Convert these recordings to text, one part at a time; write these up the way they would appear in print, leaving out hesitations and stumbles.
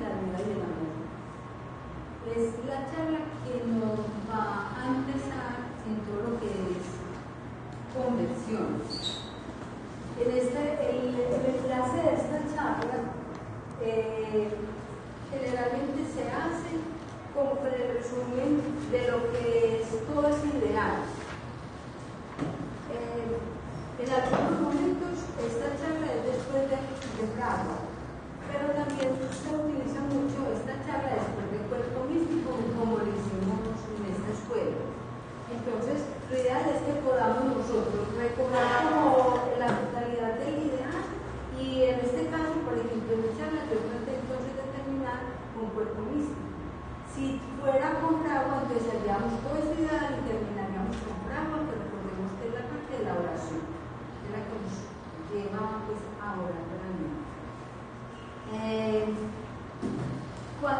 la vida y el amor. Es la charla que nos va a empezar en todo lo que es conversión. El enlace de esta charla generalmente se hace con el resumen de lo que es todo ese ideal. En algunos momentos esta charla es después de Brahma, pero también se utiliza mucho esta charla después del cuerpo místico, como lo hicimos en esta escuela. Entonces, lo ideal es que podamos nosotros recordar como la totalidad del ideal, y en este caso, por ejemplo, en la charla yo traté entonces de terminar con cuerpo místico. Si fuera con Brahma, entonces haríamos todo este ideal y terminaríamos con Brahma, pero recordemos que es la parte de la oración, de la que nos lleva pues, a orar realmente.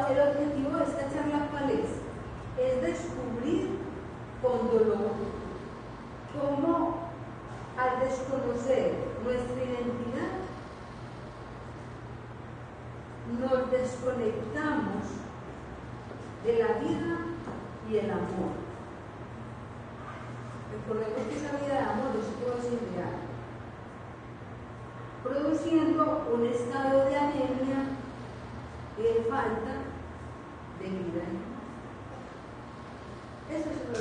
El objetivo de esta charla, ¿cuál es? Es descubrir con dolor cómo, al desconocer nuestra identidad, nos desconectamos de la vida y el amor. Recordemos que esa vida de amor es todo ese ideal, produciendo un estado de anemia y de falta de vida. Eso es lo que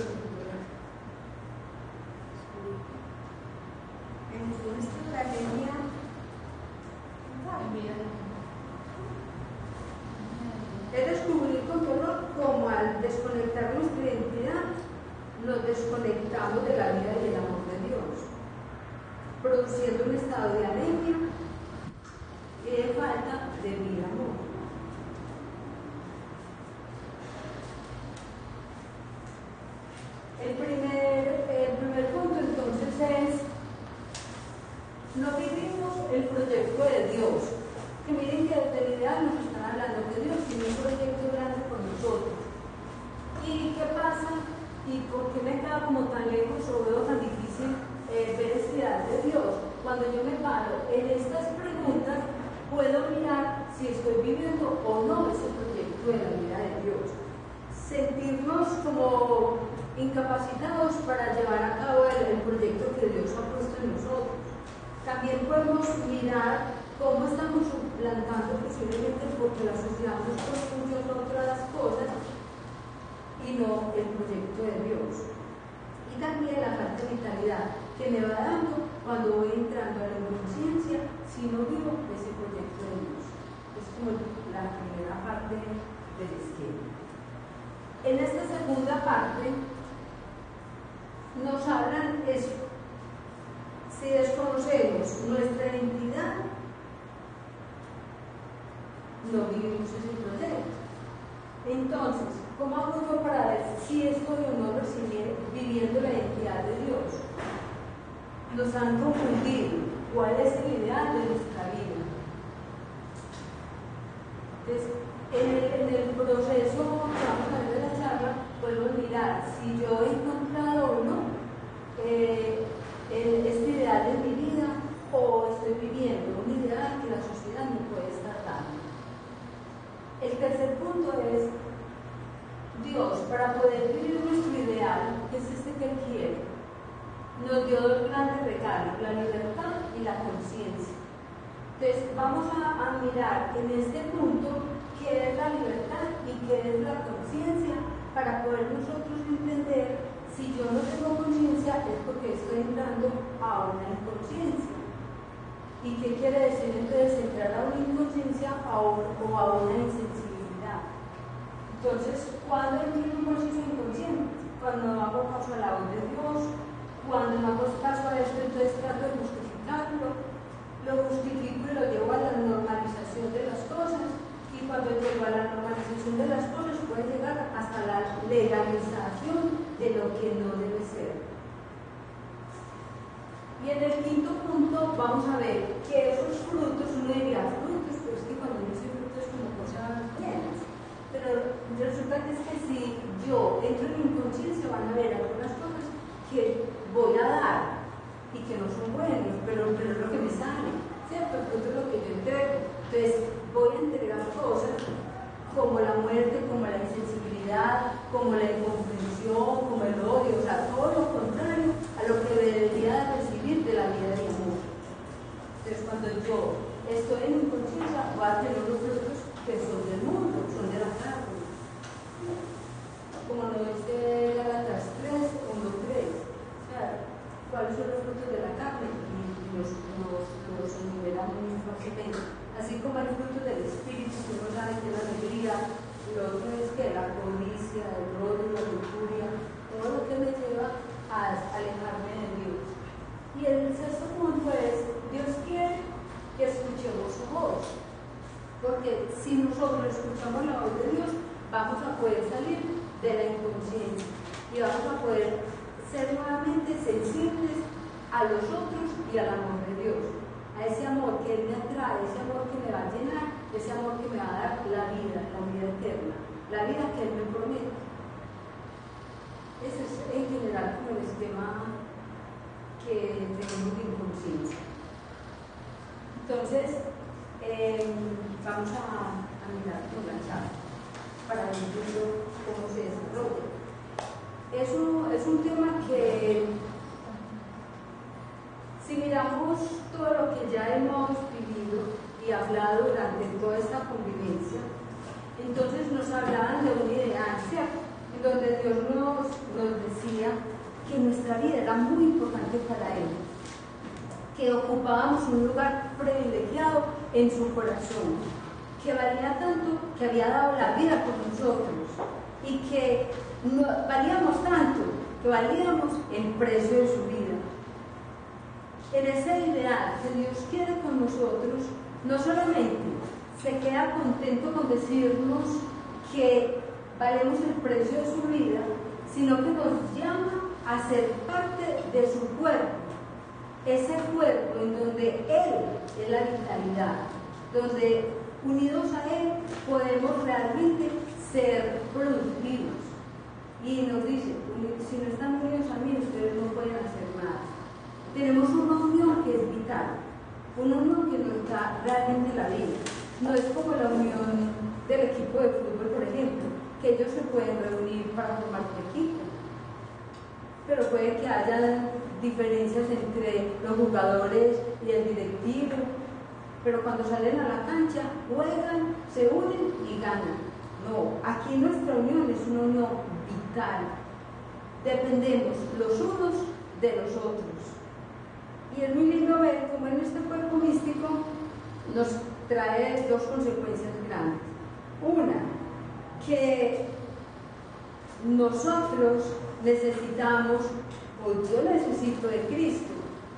en nuestra anemia es descubrir con dolor cómo al desconectar nuestra identidad nos desconectamos de la vida y el amor de Dios, produciendo un estado de anemia y de falta de vida y amor. El primer punto entonces es: no vivimos el proyecto de Dios. Que miren que desde el ideal nos están hablando que Dios tiene un proyecto grande con nosotros. ¿Y qué pasa? ¿Y por qué me queda como tan lejos o veo tan difícil ver esta idea de Dios? Cuando yo me paro en estas preguntas, puedo mirar si estoy viviendo o no ese proyecto de la vida de Dios. Sentirnos como incapacitados para llevar a cabo el proyecto que Dios ha puesto en nosotros. También podemos mirar cómo estamos suplantando posiblemente porque la sociedad nos construye otras cosas y no el proyecto de Dios. Y también la falta de vitalidad que me va dando cuando voy entrando a la inconsciencia si no vivo ese proyecto de Dios. Es como la primera parte del esquema. En esta segunda parte nos hablan eso. Si desconocemos nuestra identidad, no vivimos ese proyecto. Entonces, ¿cómo hago yo para ver si estoy o no viviendo la identidad de Dios? Nos han confundido cuál es el ideal de nuestra vida. Entonces, en el proceso que vamos a ver de la charla, podemos mirar si yo he encontrado o no este ideal de mi vida, o estoy viviendo un ideal que la sociedad me puede estar dando. El tercer punto es: Dios, para poder vivir nuestro ideal, que es este que Él quiere, nos dio dos grandes regalos, la libertad y la conciencia. Entonces, vamos a mirar en este punto qué es la libertad y qué es la conciencia, para poder nosotros entender si yo no tengo conciencia es porque estoy entrando a una inconsciencia. ¿Y qué quiere decir entonces entrar a una inconsciencia o a una insensibilidad? Entonces, ¿cuándo entro en un proceso inconsciente? Cuando no hago caso a la voz de Dios, cuando no hago caso a esto, entonces trato de justificarlo, lo justifico y lo llevo a la normalización de las cosas, y cuando llego a la normalización de las cosas puede llegar hasta la legalización de lo que no debe ser. Y en el quinto punto vamos a ver que esos frutos, uno diría frutos, pero es que cuando dice frutos es como cosas buenas, pero resulta que es que si yo entro en mi inconsciencia van a haber algunas cosas que voy a dar y que no son buenos, pero es lo que me sale, ¿cierto? El fruto es lo que yo entrego. Entonces voy a entregar cosas Entonces, cuando yo estoy en inconsciencia, voy a tener los frutos que son del mundo, son de la carne. Como nos dice Gálatas 3, 1, 3. O sea, ¿cuáles son los frutos de la carne? Y los enumeramos muy fácilmente. Así como el fruto del Espíritu, que uno sabe que es la alegría, lo otro es que la codicia, el odio, la lujuria, todo lo que me lleva a alejarme de Dios. Y el sexto punto es, Dios quiere que escuchemos su voz, porque si nosotros escuchamos la voz de Dios, vamos a poder salir de la inconsciencia y vamos a poder ser nuevamente sensibles a los otros y al amor de Dios, a ese amor que Él me atrae, ese amor que me va a llenar, ese amor que me va a dar la vida eterna, la vida que Él me promete. Ese es en general como el esquema que tenemos de inconsciencia. Entonces, vamos a mirar con la charla para ir viendo cómo se desarrolla. Es un tema que, si miramos todo lo que ya hemos vivido y hablado durante toda esta convivencia, entonces nos hablaban de un ideal, ¿cierto? En donde Dios nos decía que nuestra vida era muy importante para Él, que ocupábamos un lugar privilegiado en su corazón, que valía tanto que había dado la vida por nosotros y que valíamos tanto que valíamos el precio de su vida. En ese ideal que Dios quiere con nosotros, no solamente se queda contento con decirnos que valemos el precio de su vida, sino que nos llama a ser parte de su cuerpo, ese cuerpo en donde Él es la vitalidad, donde unidos a Él podemos realmente ser productivos. Y nos dice, si no están unidos a mí, ustedes no pueden hacer nada. Tenemos una unión que es vital, una unión que nos da realmente la vida. No es como la unión del equipo de fútbol, por ejemplo, que ellos se pueden reunir para formar su equipo, pero puede que haya diferencias entre los jugadores y el directivo, pero cuando salen a la cancha, juegan, se unen y ganan. No, aquí nuestra unión es una unión vital. Dependemos los unos de los otros. Y es muy lindo ver cómo en este cuerpo místico nos trae dos consecuencias grandes. Una, que nosotros necesitamos, o yo necesito de Cristo,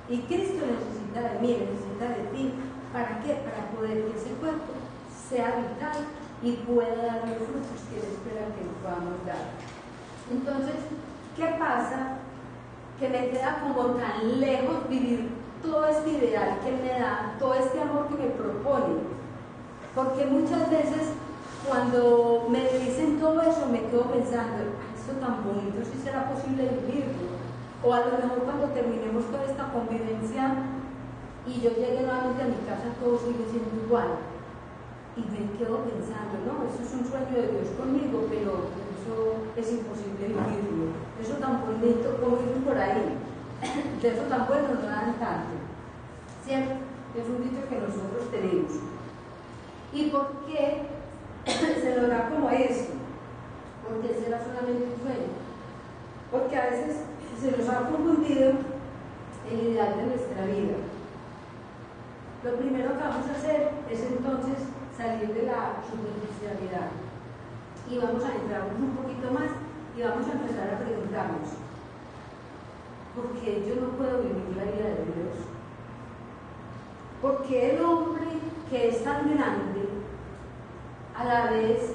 y Cristo necesita de mí, necesita de ti. ¿Para qué? Para poder que ese cuerpo sea vital y pueda dar los frutos que Él espera que podamos dar. Entonces, ¿qué pasa? Que me queda como tan lejos vivir todo este ideal que me da, todo este amor que me propone. Porque muchas veces cuando me dicen todo eso me quedo pensando, esto tan bonito, si será posible vivirlo. O a lo mejor cuando terminemos toda esta convivencia y yo llegue nuevamente a mi casa, todo sigue siendo igual. Y me quedo pensando, no, eso es un sueño de Dios conmigo, pero eso es imposible vivirlo. Eso tan bonito, como dicen por ahí, de eso tan bueno no dan tanto. ¿Cierto? Es un dicho que nosotros tenemos. ¿Y por qué se lo da como esto? Porque será solamente un sueño. Porque a veces se nos ha confundido el ideal de nuestra vida. Lo primero que vamos a hacer es entonces salir de la superficialidad y vamos a entrarnos un poquito más y vamos a empezar a preguntarnos, ¿por qué yo no puedo vivir la vida de Dios? ¿Por qué el hombre que es tan grande a la vez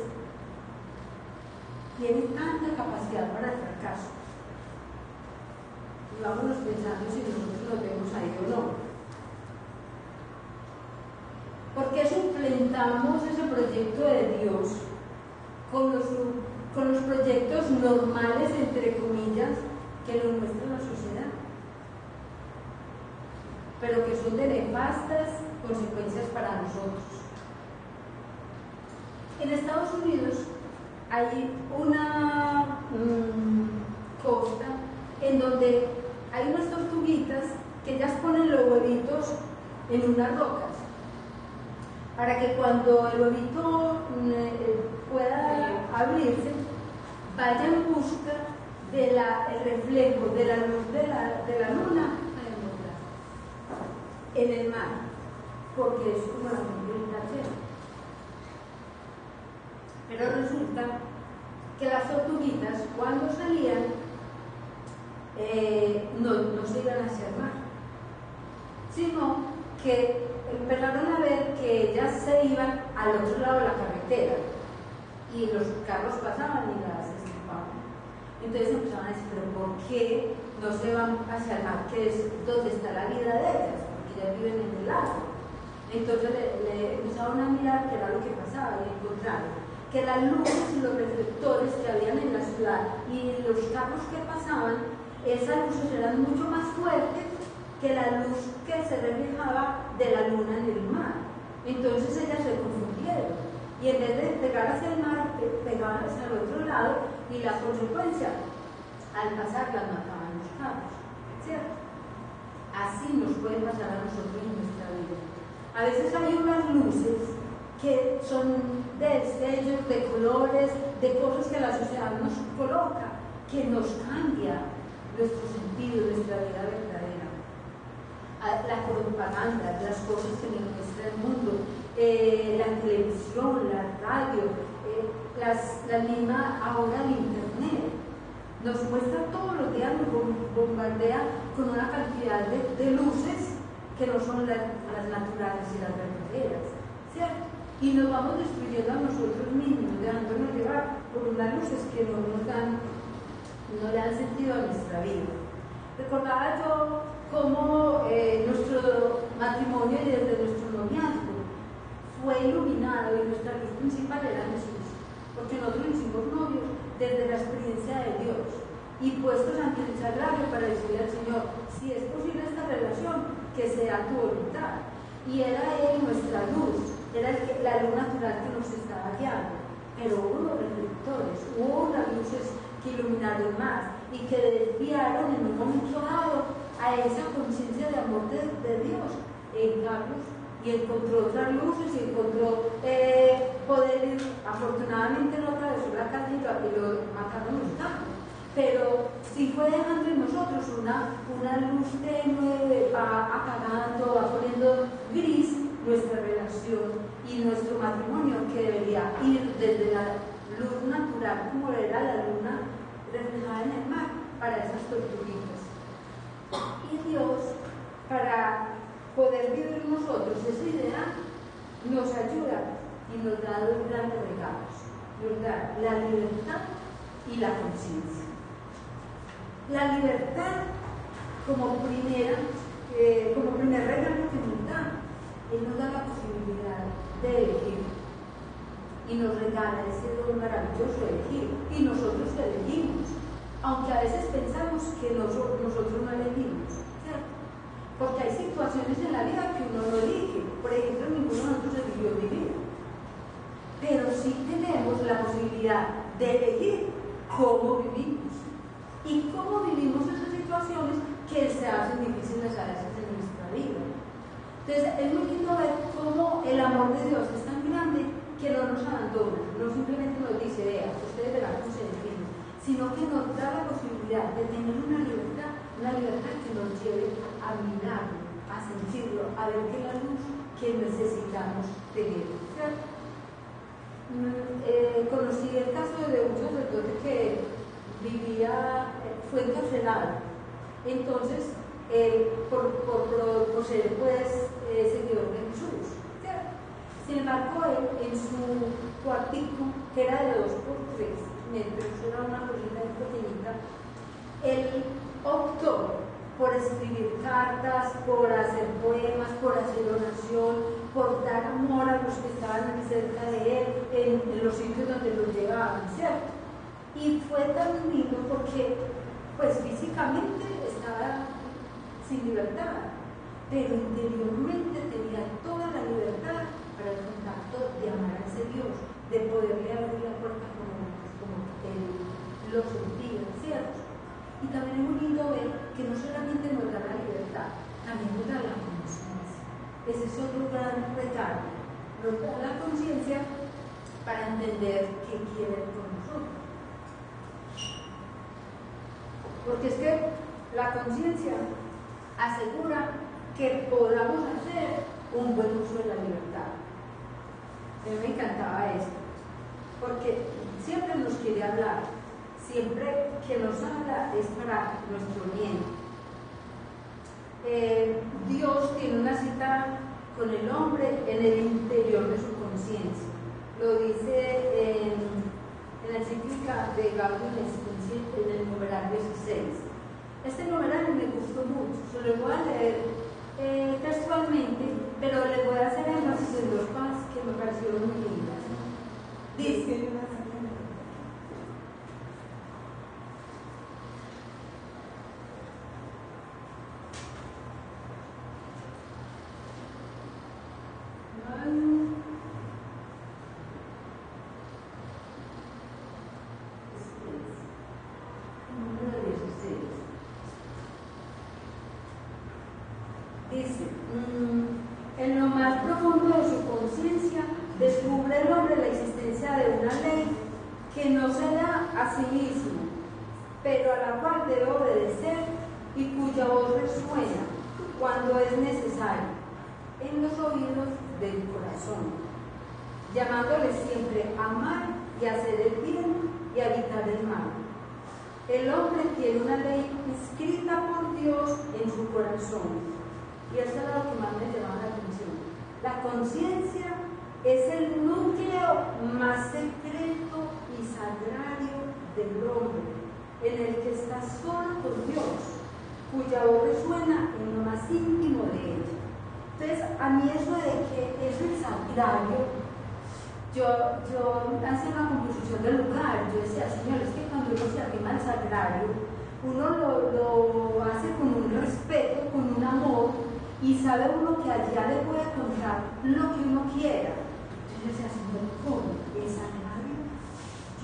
tiene tanta capacidad para el fracaso? Y vámonos pensando si nosotros lo vemos ahí o no. ¿Por qué suplantamos ese proyecto de Dios con los proyectos normales, entre comillas, que nos muestra la sociedad? Pero que son de nefastas consecuencias para nosotros. En Estados Unidos hay una costa en donde hay unas tortuguitas que ellas ponen los huevitos en unas rocas, para que cuando el huevito pueda abrirse, vaya en busca del reflejo de la luz de la luna en el mar, porque es como la gravitación. Pero resulta que las tortuguitas, cuando salían, no se iban hacia el mar, sino que empezaron a ver que ellas se iban al otro lado de la carretera y los carros pasaban y las escapaban. Entonces empezaron a decir, pero ¿por qué no se van hacia el mar, que es donde está la vida de ellas? Porque ellas viven en el lago. Entonces le empezaron a mirar qué era lo que pasaba y encontraron que las luces y los reflectores que habían en la ciudad y los carros que pasaban, esas luces eran mucho más fuertes que la luz que se reflejaba de la luna en el mar. Entonces ellas se confundieron y en vez de pegar hacia el mar, pegaban hacia el otro lado, y la consecuencia, al pasar las mataban los carros, ¿cierto? Así nos puede pasar a nosotros en nuestra vida. A veces hay unas luces que son de destellos, de colores, de cosas que la sociedad nos coloca, que nos cambia nuestro sentido, nuestra vida verdadera. La propaganda, las cosas que nos muestra el mundo, la televisión, la radio, la misma ahora el internet, nos muestra todos los días, nos bombardea con una cantidad de luces que no son las naturales y las verdaderas, ¿cierto? Y nos vamos destruyendo a nosotros mismos, dejándonos llevar por unas luces que no le dan sentido a nuestra vida. Recordaba yo cómo nuestro matrimonio y desde nuestro noviazgo fue iluminado y nuestra luz principal era Jesús, porque nosotros hicimos novios desde la experiencia de Dios y puestos ante el sagrario para decirle al Señor, si es posible esta relación, que sea tu voluntad. Y era Él nuestra luz, era la luz natural que nos estaba guiando, pero hubo reflectores, hubo unas luces que iluminaron más y que desviaron en un momento dado a esa conciencia de amor de Dios en Carlos, y encontró otras luces y encontró poder ir. Afortunadamente no atravesó la calle y lo mataron los carros, pero sí fue dejando en nosotros una luz tenue, va apagando, va poniendo gris nuestra relación y nuestro matrimonio, que debería ir desde la luz natural, como era la luna reflejada en el mar, para esas tortuguitas. Y Dios, para poder vivir nosotros esa idea, nos ayuda y nos da dos grandes regalos. Nos da la libertad y la conciencia. La libertad como primer regalo que nos da, Él nos da la posibilidad de elegir y nos regala ese don maravilloso de elegir, y nosotros elegimos, aunque a veces pensamos que nosotros no elegimos, ¿cierto? Porque hay situaciones en la vida que uno no elige. Por ejemplo, ninguno de nosotros eligió vivir, pero sí tenemos la posibilidad de elegir cómo vivimos y cómo vivimos esas situaciones que se hacen difíciles a veces en nuestra vida. Entonces es muy lindo ver cómo el amor de Dios es tan grande que no nos abandona, no simplemente nos dice, vea, ustedes verán cómo se definen, sino que nos da la posibilidad de tener una libertad que nos lleve a mirarlo, a sentirlo, a ver qué es la luz que necesitamos tener, ¿cierto? Conocí el caso de un sacerdote que fue encarcelado. Entonces, por ser seguidor de Jesús, ¿cierto? Sin embargo, él, en su cuartico, que era de 2 por 3 metros, era una cosita pequeñita, él optó por escribir cartas, por hacer poemas, por hacer oración, por dar amor a los que estaban cerca de él, en los sitios donde los llevaban, ¿cierto? Y fue tan lindo porque, pues físicamente estaba sin libertad, pero interiormente tenía toda la libertad para el contacto de amar a ese Dios, de poderle abrir la puerta como él lo sentía, ¿cierto? Y también es muy lindo ver que no solamente nos da la libertad, también nos da la conciencia. ese es otro gran regalo, nos da la conciencia para entender qué quiere con nosotros. Porque es que la conciencia asegura que podamos hacer un buen uso de la libertad. A mí me encantaba esto, porque siempre nos quiere hablar, siempre que nos habla es para nuestro bien. Dios tiene una cita con el hombre en el interior de su conciencia. Lo dice en la encíclica de Gaudium et Spes en el numeral 16. Este numeral me gustó mucho, se lo voy a leer textualmente, pero le voy a hacer énfasis en dos cosas que me parecieron muy lindas. Dice: en lo más profundo de su conciencia descubre el hombre la existencia de una ley que no se da a sí mismo, pero a la cual debe obedecer y cuya voz resuena cuando es necesario en los oídos del corazón, llamándole siempre a amar y hacer el bien y a evitar el mal. El hombre tiene una ley escrita por Dios en su corazón. Y eso es lo que más me llama la atención. La conciencia es el núcleo más secreto y sagrario del hombre, en el que está solo con Dios, cuya voz resuena en lo más íntimo de ella. Entonces, a mí eso de que es el sagrario, yo hacía una composición del lugar. Yo decía, Señor, es que cuando uno se arrima al sagrario, uno lo hace con un respeto, con un amor, y sabe uno que allá le puede contar lo que uno quiera. Entonces decía, Señor, ¿cómo? ¿Es sagrario?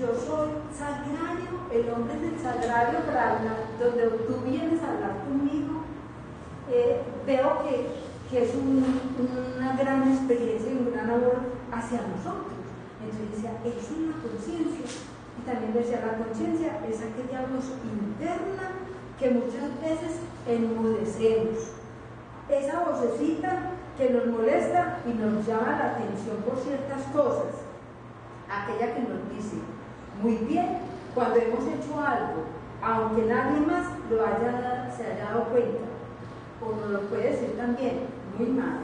Yo soy sagrario, el hombre es el sagrario para hablar, donde tú vienes a hablar conmigo. Veo que es una gran experiencia y un gran amor hacia nosotros. Entonces decía, es una conciencia. Y también decía, la conciencia es aquella voz interna que muchas veces enmudecemos. Esa vocecita que nos molesta y nos llama la atención por ciertas cosas, aquella que nos dice, muy bien, cuando hemos hecho algo, aunque nadie más se haya dado cuenta, o nos lo puede decir también, muy mal,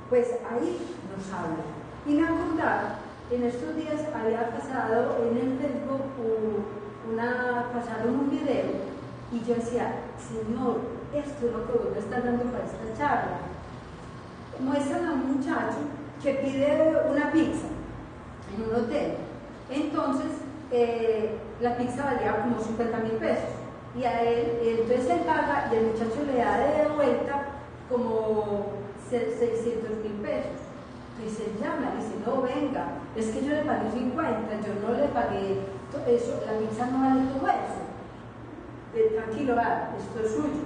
pues ahí nos habla. Y me acordaba, en estos días había pasado en el Facebook pasaron un video, y yo decía, Señor, esto es lo que vos me estás dando para esta charla. Muestran a un muchacho que pide una pizza en un hotel. Entonces, la pizza valía como 50.000 pesos. Y a él, entonces él paga y el muchacho le da de vuelta como 600.000 pesos. Entonces él llama y dice, no, venga, es que yo le pagué 50, yo no le pagué eso, la pizza no vale todo eso. Tranquilo, esto es suyo.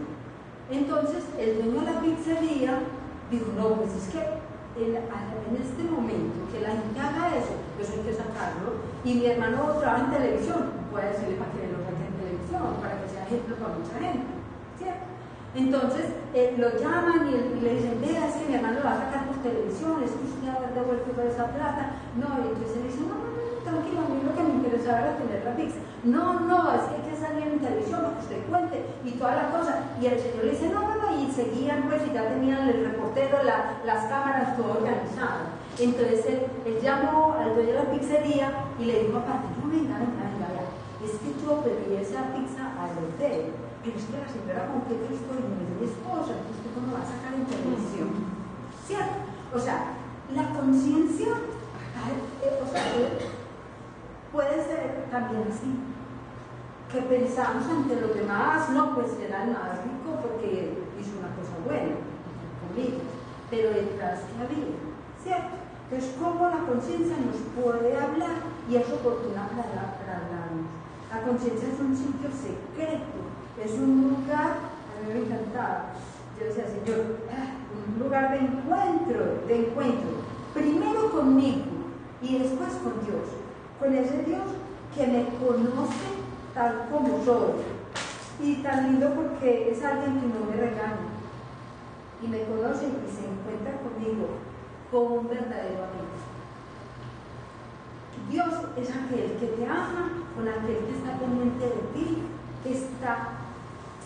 Entonces el dueño de la pizzería dijo, no, pues es que en este momento que la gente haga eso, pues hay que sacarlo. Y mi hermano trabaja en televisión, puede decirle para que lo saque en televisión, para que sea ejemplo para mucha gente, ¿cierto? Entonces lo llaman y le dicen, vea, es que mi hermano lo va a sacar por televisión, es que usted va a haber devuelto toda esa plata. No, y entonces él dice, no, tranquilo, a mí lo que me interesaba era tener la pizza. No, es que hay que salir en televisión para que usted cuente y toda la cosa. Y el señor le dice, no, y seguían, pues, y ya tenían el reportero, las cámaras, todo organizado. Entonces él llamó al dueño de la pizzería y le dijo, aparte, no, venga, es que yo pedí esa pizza al hotel, pero es que la señora con que yo estoy no es mi esposa, entonces usted cómo va a sacar en televisión, ¿cierto? O sea, la conciencia, puede ser también así, que pensamos ante los demás, no, pues será el más rico porque hizo una cosa buena, conmigo, pero detrás que había, ¿cierto? Entonces, ¿cómo la conciencia nos puede hablar y es oportuna para hablarnos? La conciencia es un sitio secreto, es un lugar, a mí me encantaba, Yo decía, Señor, un lugar de encuentro, primero conmigo y después con Dios, con ese Dios que me conoce tal como soy. Y tan lindo porque es alguien que no me regaña y me conoce y se encuentra conmigo como un verdadero amigo. Dios es aquel que te ama, con aquel que está pendiente de ti, que está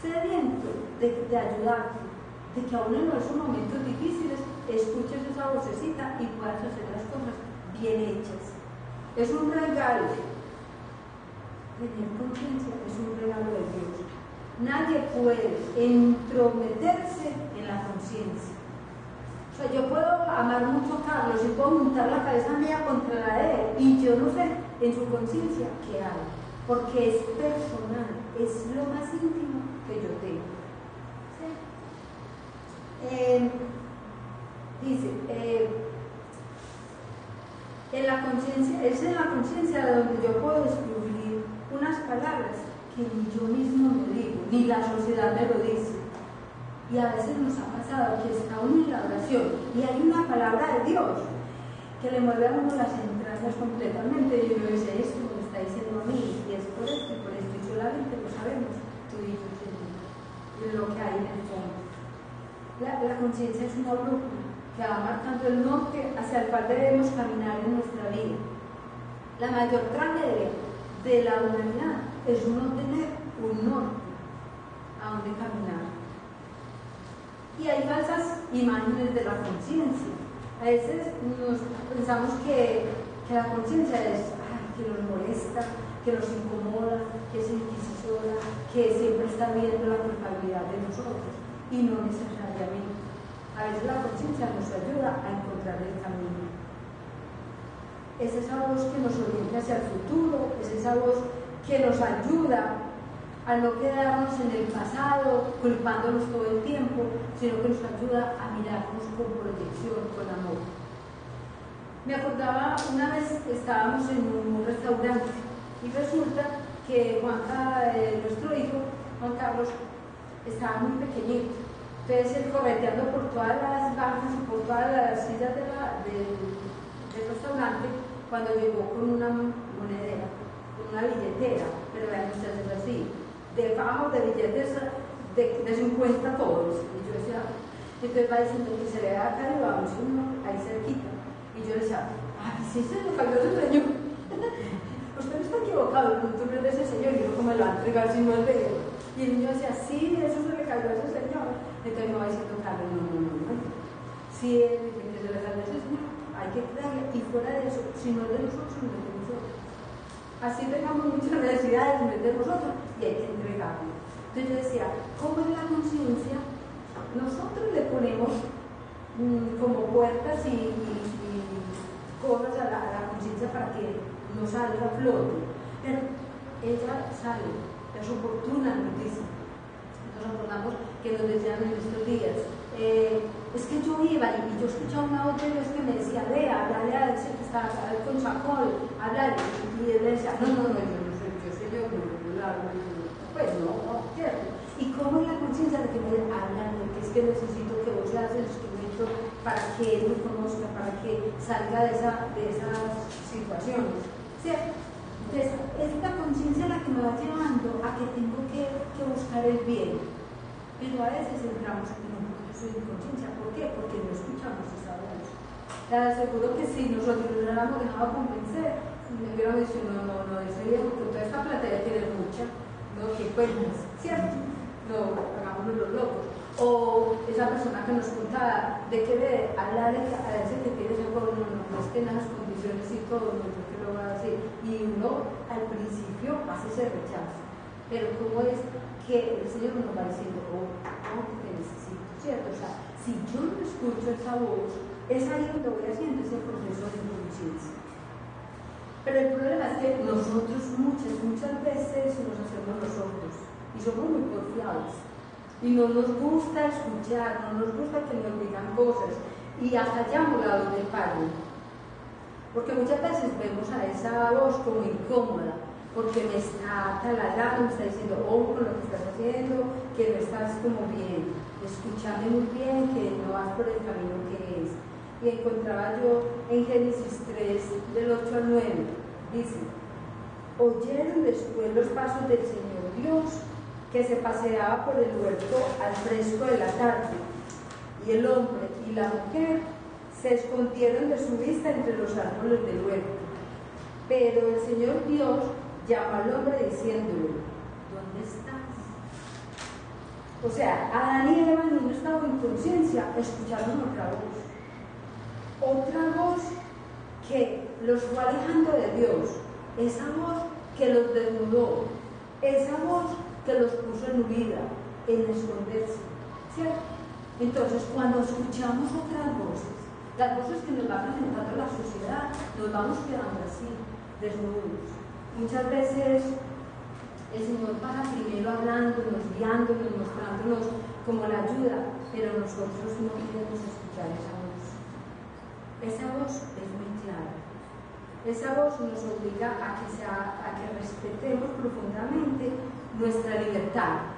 sediento de ayudarte, de que aún en esos momentos difíciles escuches esa vocecita y puedas hacer las cosas bien hechas. Es un regalo. Tener conciencia es un regalo de Dios. Nadie puede entrometerse en la conciencia. O sea, yo puedo amar mucho a Carlos y puedo montar la cabeza mía contra la de él y yo no sé en su conciencia qué hay, porque es personal, es lo más íntimo que yo tengo. ¿Sí? Dice, es en la conciencia donde yo puedo descubrir unas palabras que ni yo mismo me digo, ni la sociedad me lo dice. Y a veces nos ha pasado que está uno en la oración y hay una palabra de Dios que le mueve a uno las entrañas completamente y uno dice, esto me lo está diciendo a mí y es por esto y solamente lo sabemos tú y yo, Señor, y lo que hay en el fondo. La conciencia es una brújula que va marcando el norte hacia el cual debemos caminar en nuestra vida. La mayor tragedia de la humanidad es no tener un norte a donde caminar. Y hay falsas imágenes de la conciencia. A veces pensamos que la conciencia es que nos molesta, que nos incomoda, que es inquisidora, que siempre está viendo la culpabilidad de nosotros. Y no necesariamente. A veces la conciencia nos ayuda a encontrar el camino. Es esa voz que nos orienta hacia el futuro, es esa voz que nos ayuda a no quedarnos en el pasado, culpándonos todo el tiempo, sino que nos ayuda a mirarnos con proyección, con amor. Me acordaba, una vez estábamos en un restaurante y resulta que Juanca, nuestro hijo, Juan Carlos, estaba muy pequeñito. Entonces él correteando por todas las bancas y por todas las sillas del restaurante, cuando llegó con una monedera, con una billetera, pero vean ustedes así, debajo de billetes de 50 todos. Y yo decía, entonces va diciendo que se le da acá y vamos ahí cerquita. Y yo decía, ay, sí, se le cayó ese señor. Usted no está equivocado, el punto no es de ese señor, y no como lo va a entregar si no es de él. Y el niño decía, sí, eso se le cayó a ese señor. Entonces me va diciendo, Carlos, no. Si él dice que se le cayó a ese señor, hay que creerle, y fuera de eso, si no es de nosotros, no es de nosotros. Así tengamos muchas necesidades, no es de nosotros, y hay que entregarlo. Entonces yo decía, ¿cómo es la conciencia? Nosotros le ponemos como puertas y cosas a la conciencia para que no salga a flote, pero ella sale, es oportuna noticia. Nos acordamos que nos decían en estos días, es que yo iba y yo escuchaba una voz de Dios que me decía, háblale a ese que está con Chacol, háblale, y él decía, no, yo no soy, yo soy yo, pues no, ¿cierto? Y cómo es la conciencia de que me hablan, que es que necesito que vos seas el instrumento para que él me conozca, para que salga de esas situaciones, ¿cierto? Entonces, es la conciencia la que me va llevando a que tengo que buscar el bien. Pero a veces entramos en un proceso de inconsciencia. ¿Por qué? Porque no escuchamos esa voz. Te aseguro que si nosotros nos hubiéramos dejado convencer, me hubieran dicho, no, ese viejo con toda esta plata ya tiene mucha, no, que cuentas, ¿cierto? No, hagámonos los locos. O esa persona que nos contaba de que de hablar a ese que tiene ese pueblo, no estén en las condiciones y todo, no sé qué lo va a decir. Y uno al principio hace ese rechazo. Pero ¿cómo es que el Señor nos va diciendo, te necesito, ¿cierto? O sea, si yo no escucho esa voz, es ahí donde voy haciendo ese proceso de conciencia. Pero el problema es que nosotros muchas veces nos hacemos los sordos y somos muy porfiados. Y no nos gusta escuchar, no nos gusta que nos digan cosas y acallamos la donde palo. Porque muchas veces vemos a esa voz como incómoda, porque me está taladrando, me está diciendo, con lo que estás haciendo, que no estás como bien. escúchame muy bien que no vas por el camino que es. Y encontraba yo en Génesis 3, del 8 al 9, dice: oyeron después los pasos del Señor Dios, que se paseaba por el huerto al fresco de la tarde, y el hombre y la mujer se escondieron de su vista entre los árboles del huerto. Pero el Señor Dios llamó al hombre diciéndole: ¿dónde estás? O sea, Adán y Eva en un estado de inconsciencia escucharon otra voz que los fue alejando de Dios, esa voz que los desnudó, esa voz que los puso en huida, en esconderse, ¿cierto? Entonces, cuando escuchamos otras voces, las voces que nos va presentando la sociedad, nos vamos quedando así, desnudos. Muchas veces el Señor para primero hablándonos, guiándonos, mostrándonos como la ayuda, pero nosotros no queremos escuchar esa voz. Esa voz es muy clara. Esa voz nos obliga a que respetemos profundamente nuestra libertad.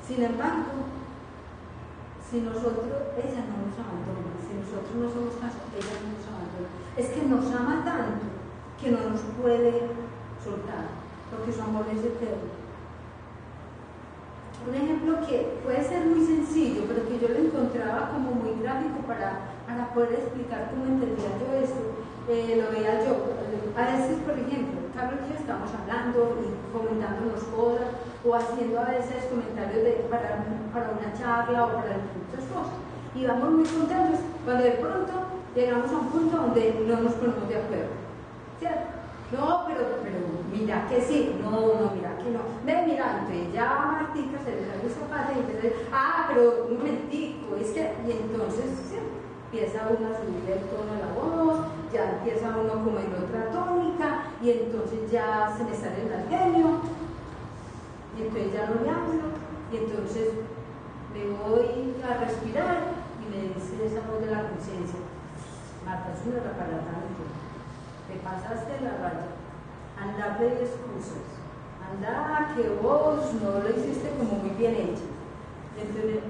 Sin embargo, si nosotros, ella no nos abandona, si nosotros no somos casos, ella no nos abandona. Es que nos ama tanto que no nos puede soltar, porque su amor es eterno. Un ejemplo que puede ser muy sencillo, pero que yo lo encontraba como muy gráfico para poder explicar cómo entendía yo esto, lo veía yo. A veces, por ejemplo, Carlos y yo estamos hablando y comentándonos cosas, o haciendo a veces comentarios para una charla o para muchas cosas, y vamos muy contentos cuando de pronto llegamos a un punto donde no nos ponemos de acuerdo, ¿cierto? No, pero mira que sí, no, mira que no. Ve, mira, entonces ya Martica se le sale el zapato y entonces, pero un momentico, es que, y entonces, ¿sí? Empieza uno a subir el tono de la voz, ya empieza uno como en otra tónica, y entonces ya se le sale el genio, y entonces ya no le hablo, y entonces me voy a respirar, y me dice esa voz de la conciencia: Marta, es una reparatante. Te pasaste la raya, anda de excusas, anda que vos no lo hiciste como muy bien hecho. Entonces,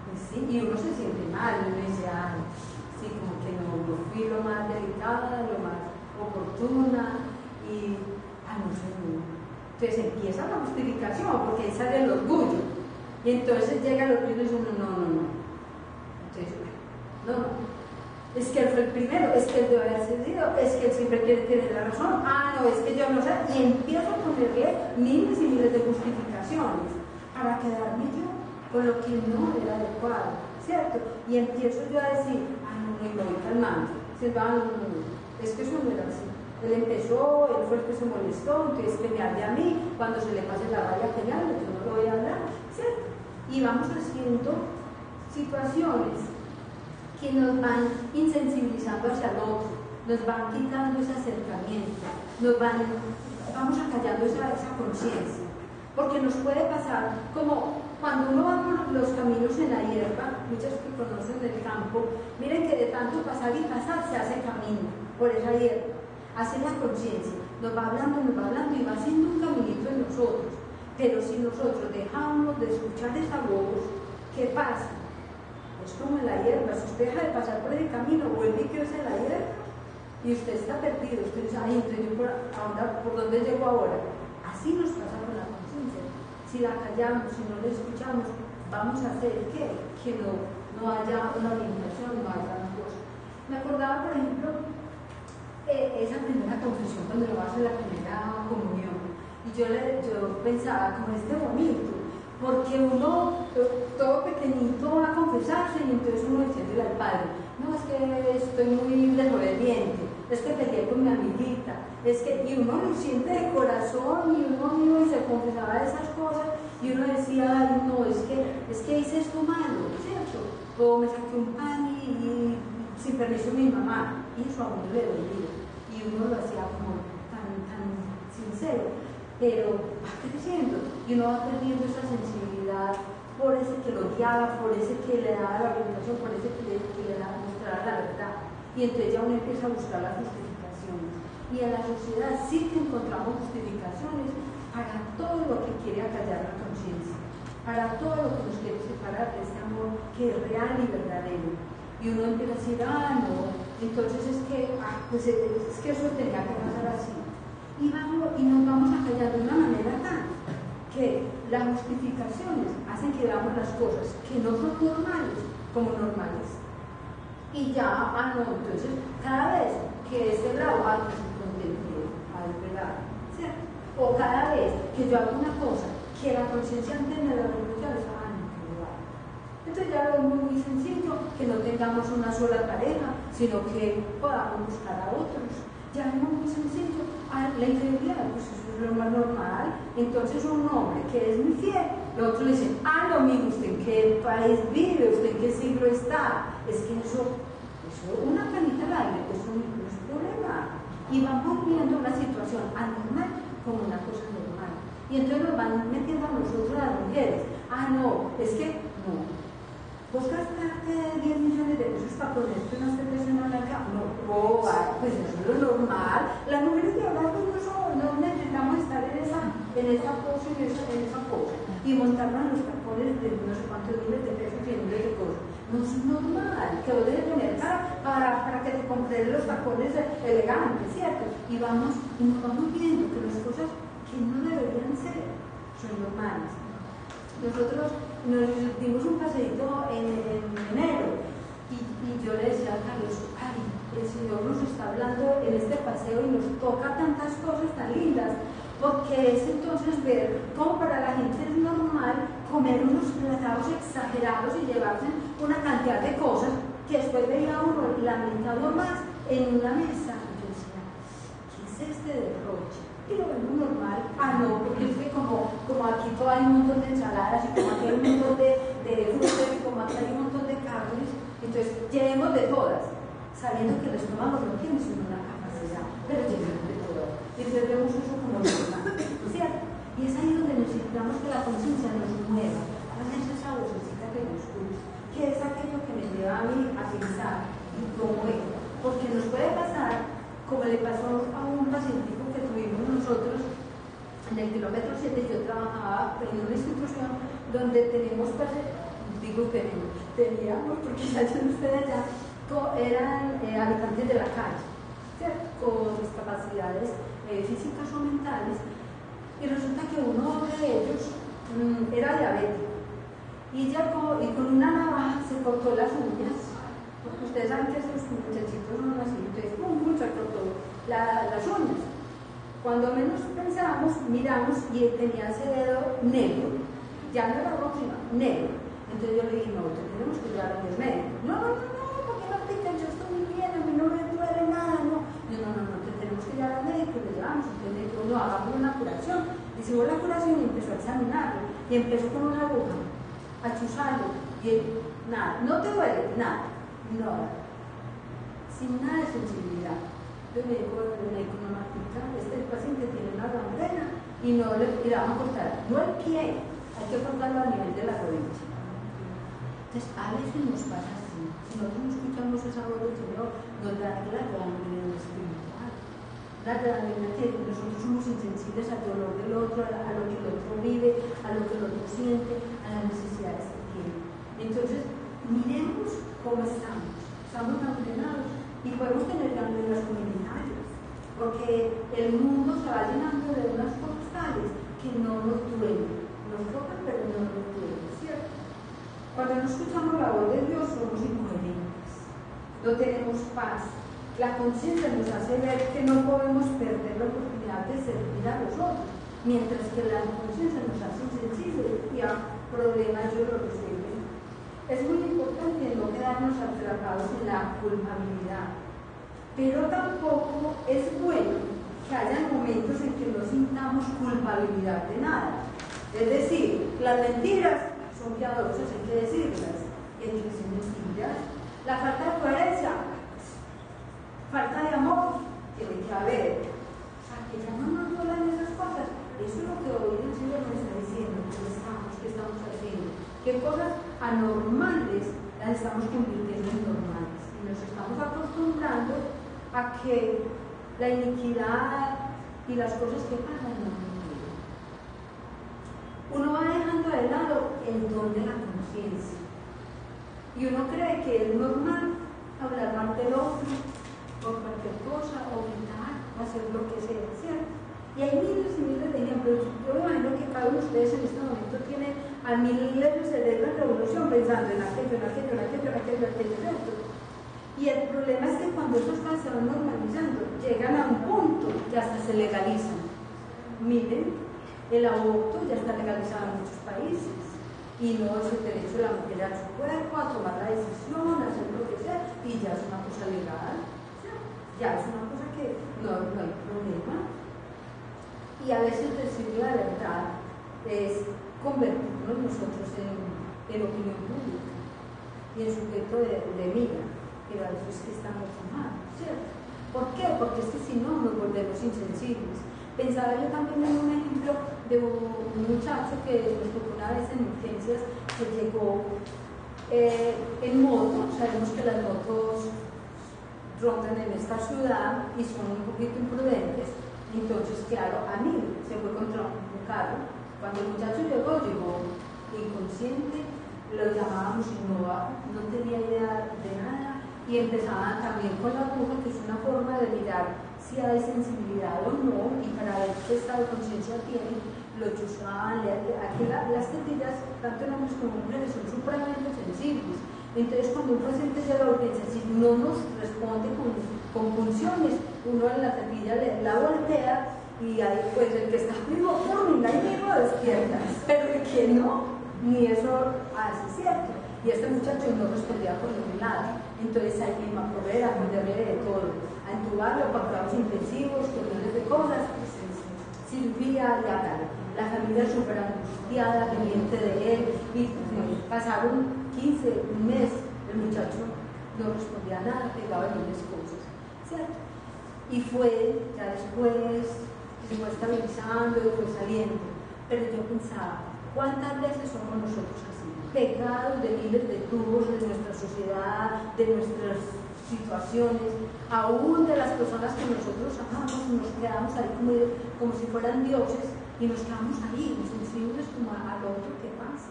pues sí, y uno se siente mal, uno dice, sí, como que no fui lo más delicada, lo más oportuna, y no sé, no. Entonces empieza la justificación, porque ahí sale el orgullo, y entonces llega el orgullo y dice uno, no. Entonces, no. Es que él fue el primero, es que él debe haber cedido, es que él siempre quiere tener la razón, no, es que yo no sé, y empiezo a ponerle miles y miles de justificaciones para quedarme yo con lo que no era adecuado, ¿cierto? Y empiezo yo a decir, no, me voy calmando, es que eso no era así. Él empezó, él fue el que se molestó, entonces que me hable a mí, cuando se le pase la raya que me hable, yo no lo voy a hablar, ¿cierto? Y vamos haciendo situaciones que nos van insensibilizando hacia el otro, nos van quitando ese acercamiento, vamos acallando esa conciencia, porque nos puede pasar como cuando uno va por los caminos en la hierba, muchos que conocen el campo, miren que de tanto pasar y pasar se hace camino por esa hierba, hace la conciencia, nos va hablando y va haciendo un caminito en nosotros, pero si nosotros dejamos de escuchar esa voz, ¿qué pasa? Es como en la hierba, si usted deja de pasar por el camino, vuelve y crece en la hierba y usted está perdido, usted dice, entonces yo ¿por dónde llego ahora? Así nos pasa con la conciencia. Si la callamos, si no la escuchamos, vamos a hacer ¿qué? Que no haya una orientación, no haya una cosa. Me acordaba, por ejemplo, esa primera confesión cuando lo hace la primera comunión, y yo pensaba, como bonito, porque uno, todo pequeñito, va a confesarse y entonces uno diciéndole al padre, no, es que estoy muy desobediente, es que peleé con mi amiguita, y uno lo siente de corazón, y uno iba y se confesaba de esas cosas, y uno decía, no, es que hice esto malo, ¿cierto? O me saqué un pan y sin permiso de mi mamá, y eso a uno le dolía, y uno lo hacía como tan sincero. Pero va creciendo y uno va perdiendo esa sensibilidad por ese que lo guiaba, por ese que le daba la orientación, por ese que le mostraba la verdad. Y entonces ya uno empieza a buscar las justificaciones. Y en la sociedad sí que encontramos justificaciones para todo lo que quiere acallar la conciencia, para todo lo que nos quiere separar de este amor que es real y verdadero. Y uno empieza a decir, no, entonces es que eso tenía que pasar así. Y nos vamos a callar de una manera tal que las justificaciones hacen que veamos las cosas que no son normales como normales. Y ya, no, entonces cada vez que ese lado que se contemple al verdad, ¿cierto? O cada vez que yo hago una cosa que la conciencia entiende de la revolución, no, que no va. Entonces ya lo es muy sencillo, que no tengamos una sola pareja, sino que podamos buscar a otros. Ya es muy sencillo. La infidelidad, pues eso es lo más normal. Entonces un hombre que es muy fiel, los otros le dicen, lo mismo, ¿usted en qué país vive? ¿Usted en qué siglo está? Es que eso una canita al aire, eso no es problema. Y vamos viendo una situación anormal como una cosa normal. Y entonces nos van metiendo a nosotros, a las mujeres. No, es que no. ¿Vos gastaste 10 millones de pesos para ponerte una cerveza en la cama? No, pues eso es lo normal. Las mujeres de ahora no necesitamos estar en esa pose, en esa pose. Y montarnos en los tapones de no sé cuántos miles de pesos y miles de cosas. No es normal, que vos debes tener cara para que te compres los tapones elegantes, ¿cierto? Y nos vamos viendo que las cosas que no deberían ser son normales. Nosotros nos dimos un paseíto en enero y yo le decía a Carlos, el Señor nos está hablando en este paseo y nos toca tantas cosas tan lindas, porque es entonces ver cómo para la gente es normal comer unos platados exagerados y llevarse una cantidad de cosas que después veía uno la mitad o más en una mesa. Y yo decía, ¿qué es este derroche? Y lo vemos normal. No, porque es que como aquí todo hay un montón de ensaladas y como aquí hay un montón de frutas y como aquí hay un montón de carnes, entonces llevemos de todas, sabiendo que el estómago no tiene sino una capacidad, pero llevemos de todas. Y entonces vemos eso como normal, ¿cierto? Y es ahí donde necesitamos que la conciencia nos mueva, hacer esa vocecita que nos gusta, que es aquello que me lleva a mí a pensar y cómo es, porque nos puede pasar como le pasó a un paciente que tuvimos nosotros en el kilómetro 7. Yo trabajaba en una institución donde teníamos, porque ya ustedes ya eran habitantes de la calle, ¿cierto? Con discapacidades físicas o mentales, y resulta que uno de ellos era diabético y con una navaja se cortó las uñas. Porque ustedes saben que estos muchachitos son así, entonces se cortó las uñas. Cuando menos pensábamos, miramos y tenía ese dedo negro, ya no era rojo, sino negro. Entonces yo le dije, no, tenemos que llevar a un médico. No, porque no pican, yo estoy muy bien, a mí no me duele nada, no, tenemos que llevar al médico, le llevamos. Entonces le dijo, no, hagamos una curación. Hicimos la curación y empezó a examinarlo, y empezó con una aguja a chuzarlo, y él, nada, no te duele, nada. No, sin nada de sensibilidad. Entonces me dijo el médico, no, Martica, este paciente tiene una gangrena y no le van a cortar, no el pie, hay que cortarlo a nivel de la rodilla. Entonces a veces nos pasa así, si nosotros no escuchamos esa voz del Señor, nos da la gangrena espiritual, la gangrena que nosotros somos insensibles al dolor del otro, a lo que el otro vive, a lo que el otro siente, a las necesidades que tiene. Entonces miremos cómo estamos gangrenados y podemos tener gangrenas comunitarias, porque el mundo se va llenando de unas cosas tales que no nos duelen, nos tocan pero no nos duelen, ¿cierto? Cuando no escuchamos la voz de Dios somos incoherentes, no tenemos paz, la conciencia nos hace ver que no podemos perder la oportunidad de servir a los otros, mientras que la conciencia nos hace insensibles y a problemas yo lo resuelvo. Es muy importante no quedarnos atrapados en la culpabilidad, pero tampoco es bueno que haya momentos en que no sintamos culpabilidad de nada. Es decir, las mentiras son piadosas, hay que decirlas, y hay que decir mentiras. La falta de coherencia, falta de amor, tiene que haber. O sea, que ya no nos duelen esas cosas. Eso es lo que hoy el Señor nos está diciendo, que estamos haciendo. ¿Qué cosas anormales las estamos convirtiendo en normales? Y nos estamos acostumbrando a que la iniquidad y las cosas que pasan no nos duelen. uno va dejando de lado el don de la conciencia. Y uno cree que es normal hablar mal del otro, por cualquier cosa, o gritar, o hacer lo que sea, ¿cierto? Y hay miles y miles de ejemplos. Yo me imagino que cada uno de ustedes en este momento tiene a miles de cerebros en revolución pensando en aquello, ¿cierto? Y el problema es que cuando esas cosas se van normalizando, llegan a un punto que hasta se legalizan. Miren, el aborto ya está legalizado en muchos países. Y no es el derecho de la mujer a su cuerpo, a tomar la decisión, a hacer lo que sea, y ya es una cosa legal, ya es una cosa que no hay problema. Y a veces decir la verdad es convertirnos nosotros en opinión pública y en sujeto de mira, pero a veces que estamos mal, ¿cierto? ¿Por qué? Porque es que si no nos volvemos insensibles. Pensaba yo también en un ejemplo de un muchacho que nos tocó una vez en urgencias, que llegó en moto. Sabemos que las motos rondan en esta ciudad y son un poquito imprudentes. Entonces, claro, a mí se fue contra un carro. Cuando el muchacho llegó inconsciente, lo llamábamos y no tenía idea de nada, y empezaban también con la aguja, que es una forma de mirar si hay sensibilidad o no, y para ver qué estado de conciencia tiene, lo chuzaban. Aquí las tetillas, tanto en hombres como en mujeres, son supremamente sensibles. Entonces, cuando un paciente llega a urgencia, si no nos responde con funciones, uno en la tetilla la voltea y ahí pues el que está vivo, y ahí mismo despierta, pero el que no, ni eso hace, ¿cierto? Y este muchacho no respondía por ningún lado. Entonces hay que correr a ponerle de todo, a entubarlo, para cuidados intensivos, con miles de cosas, cirugía, ya tal. La familia súper angustiada, pendiente de él, y pasaron 15, un mes, el muchacho no respondía a nada, pegaba miles de cosas, ¿cierto? Y fue, ya después, se fue estabilizando y fue saliendo. Pero yo pensaba, ¿cuántas veces somos nosotros así? Pegados de miles de tubos de nuestra sociedad, de nuestras situaciones, aún de las personas que nosotros amamos, nos quedamos ahí como si fueran dioses, y nos quedamos ahí, sensibles como al otro que pasa.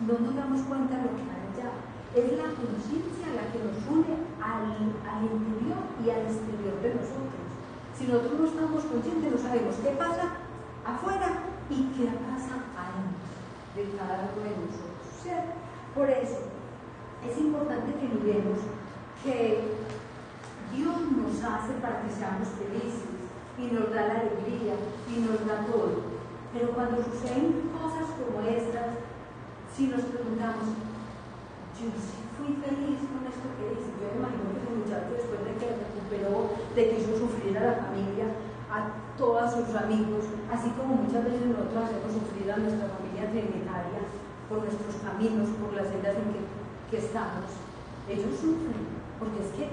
No nos damos cuenta de lo que hay allá. Es la conciencia la que nos une al interior y al exterior de nosotros. Si nosotros no estamos conscientes, no sabemos qué pasa afuera y qué pasa adentro de cada uno de nosotros, ¿cierto? Por eso es importante que miremos que Dios nos hace para que seamos felices y nos da la alegría y nos da todo. Pero cuando suceden cosas como estas, si nos preguntamos, yo sí fui feliz con esto que hice. Yo me imagino que ese muchacho, después de que recuperó, de que hizo sufrir a la familia, a todos sus amigos, así como muchas veces nosotros hacemos sufrir a nuestra familia trinitaria por nuestros caminos, por las sendas en que estamos. Ellos sufren, porque es que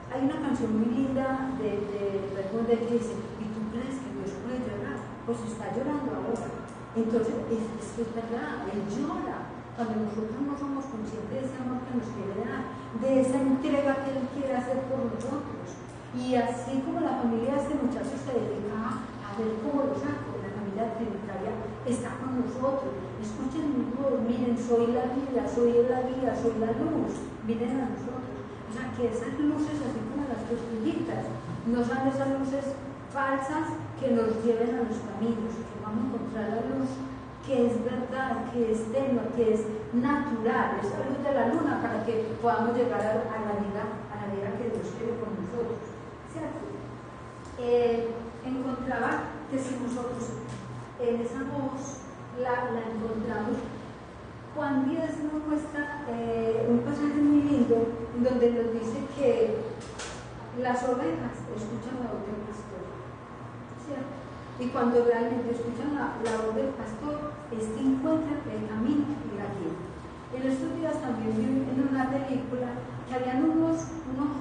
hay una canción muy linda de que dice, ¿y tú crees que Dios puede llorar? Pues está llorando ahora. Entonces, es que es verdad, Él llora cuando nosotros no somos conscientes de ese amor que nos quiere dar, de esa entrega que Él quiere hacer por nosotros. Y así como la familia de este muchacho se dedica a ver cómo lo saco, la familia trinitaria está con nosotros. Escuchen mi voz, miren, soy la vida, soy la guía, soy la luz, miren a nosotros. O sea, que esas luces, así como las costillitas, no son esas luces falsas que nos lleven a los caminos, que vamos a encontrar la luz que es verdad, que es tenue, que es natural, es la luz de la luna, para que podamos llegar a la vida que Dios quiere por nosotros, ¿cierto? Encontraba que si nosotros en esa voz la encontramos, Juan 10 nos muestra un pasaje muy lindo en donde nos dice que las ovejas escuchan la voz del pastor, ¿cierto? Y cuando realmente escuchan la voz del pastor, encuentran el camino y la guía. En estos días también vi en una película que habían unos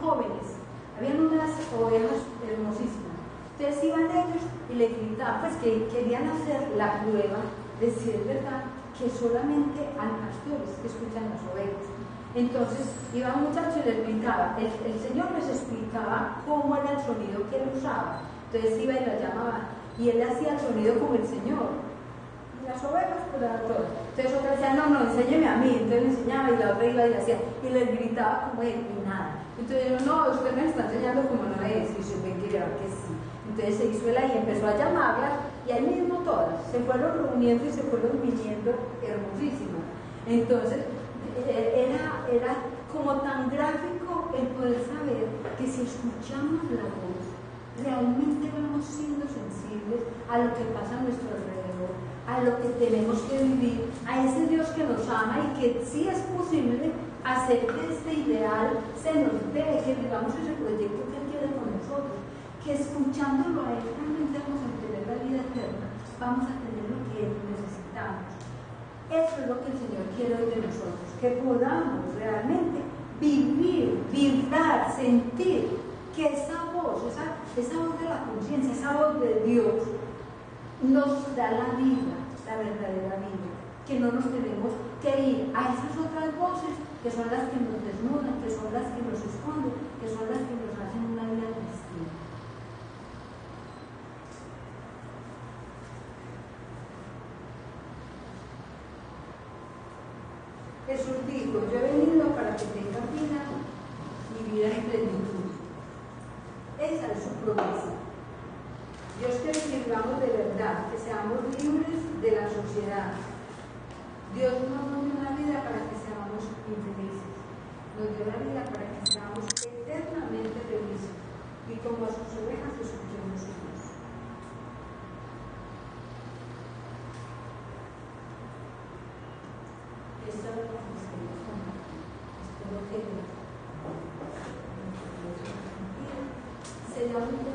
jóvenes, habían unas ovejas hermosísimas. Entonces iban ellos y le gritaban, pues que querían hacer la prueba de si es verdad que solamente al pastor es que escuchan las ovejas. Entonces iba un muchacho y les gritaba, el Señor les explicaba cómo era el sonido que él usaba. Entonces iba y la llamaba, y él hacía el sonido como el Señor. las ovejas pues eran todas. Entonces otra decía, no, enséñeme a mí, entonces le enseñaba y la otra iba y hacía, y les gritaba como él y nada. Entonces yo, no, usted me está enseñando como no es, y yo me quería que sí. Entonces se hizo él ahí, empezó a llamarlas, y ahí mismo todas se fueron reuniendo y se fueron viniendo hermosísimas. Entonces era como tan gráfico el poder saber que si escuchamos la voz, realmente vamos siendo sensibles a lo que pasa a nuestro alrededor, a lo que tenemos que vivir, a ese Dios que nos ama y que sí es posible hacer que este ideal se nos dé, que vivamos ese proyecto que Él quiere con nosotros, que escuchándolo a Él realmente vamos a tener la vida eterna, vamos a tener lo que necesitamos. Eso es lo que el Señor quiere hoy de nosotros, que podamos realmente vivir, vibrar, sentir que esa voz de la conciencia, esa voz de Dios nos da la vida, la verdadera vida, que no nos tenemos que ir a esas otras voces que son las que nos desnudan, que son las que nos esconden, que son las que nos hacen una vida distinta. Jesús dijo, yo he venido para que tengan vida y vida en plenitud. Esa es su promesa. Dios quiere que vivamos de verdad, que seamos libres de la sociedad. Dios no nos dio una vida para que seamos infelices, nos dio una vida para que seamos eternamente felices y como a sus ovejas escuchemos su voz. Esto es lo que nos queremos compartir. Espero que sellamos